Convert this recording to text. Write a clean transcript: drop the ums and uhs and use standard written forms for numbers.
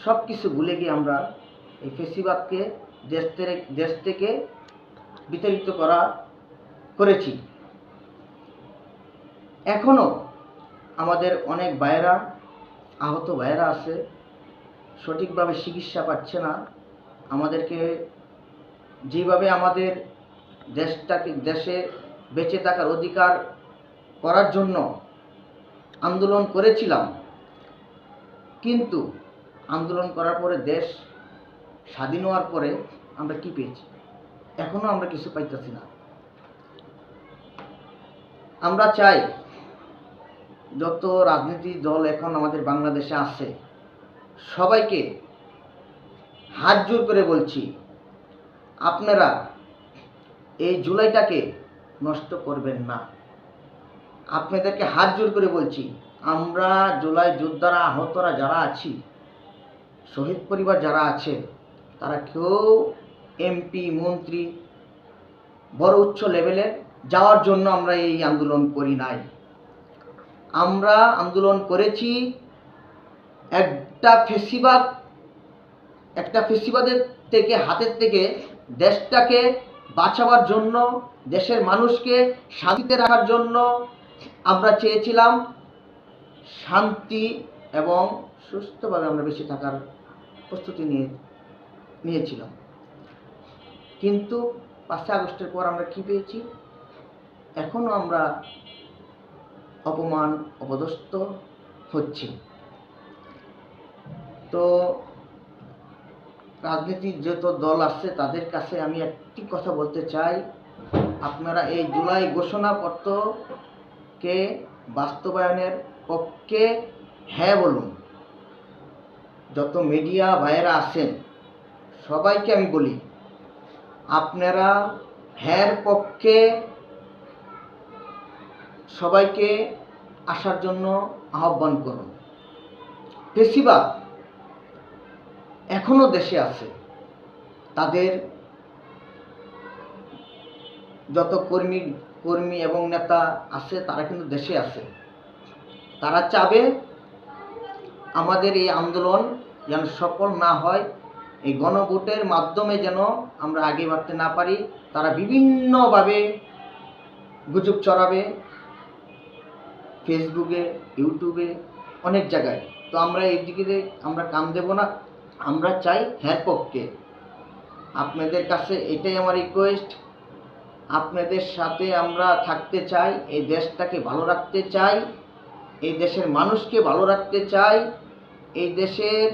সব কিছু ভুলে গিয়ে আমরা এই ফেসিবাদকে দেশ থেকে বিতাড়িত করেছি। এখনও আমাদের অনেক ভাইয়েরা, আহত ভাইয়েরা আছে, সঠিকভাবে চিকিৎসা পাচ্ছে না। আমাদেরকে যেভাবে আমাদের দেশে বেঁচে থাকার অধিকার করার জন্য আন্দোলন করেছিলাম, কিন্তু আন্দোলন করার পরে দেশ স্বাধীন হওয়ার পরে আমরা কি পেয়েছি? এখনো আমরা কিছু পাইতেছি না। আমরা চাই যত রাজনীতি দল এখন আমাদের বাংলাদেশে আছে, সবাইকে হাত জোর করে বলছি, আপনারা এই জুলাইটাকে নষ্ট করবেন না। আপনাদেরকে হাত জোর করে বলছি, আমরা জুলাই যোদ্ধারা, আহতরা যারা আছি, শহীদ পরিবার যারা আছে, তারা কেউ এমপি, মন্ত্রী, বড় উচ্চ লেভেলে যাওয়ার জন্য আমরা এই আন্দোলন করি নাই। আমরা আন্দোলন করেছি একটা ফেসিবাদের হাতের থেকে দেশটাকে বাঁচাবার জন্য, দেশের মানুষকে শান্তিতে রাখার জন্য আমরা চেয়েছিলাম শান্তি এবং সুস্থভাবে আমরা বেঁচে থাকার প্রস্তুতি নিয়েছিলাম। কিন্তু 5 আগস্টের পর আমরা কি পেয়েছি? এখনো আমরা অপমান, অপদস্থ হচ্ছি। তো রাজনীতির যত দল আছে তাদের কাছে আমি একটি কথা বলতে চাই, আপনারা এই জুলাই ঘোষণাপত্রকে বাস্তবায়নের পক্ষে হ্যাঁ বলুন। যত মিডিয়া ভাইয়েরা আছেন সবাইকে আমি বলি, আপনারা হ্যাঁর পক্ষে সবাইকে আসার জন্য আহ্বান করুন। ফেসিবাদ এখনো দেশে আছে, তাদের যত কর্মী এবং নেতা আছে তারা কিন্তু দেশে আছে। তারা চাবে আমাদের এই আন্দোলন যেন সফল না হয়, এই গণভোটের মাধ্যমে যেন আমরা আগে বাড়তে না পারি। তারা বিভিন্নভাবে গুজব ছড়াবে, ফেসবুকে, ইউটিউবে, অনেক জায়গায়। তো আমরা এই দিকে আমরা কান দেব না। আমরা চাই হ্যাঁ পক্ষে। আপনাদের কাছে এটাই আমার রিকোয়েস্ট, আপনাদের সাথে আমরা থাকতে চাই, এই দেশটাকে ভালো রাখতে চাই, এই দেশের মানুষকে ভালো রাখতে চাই, এই দেশের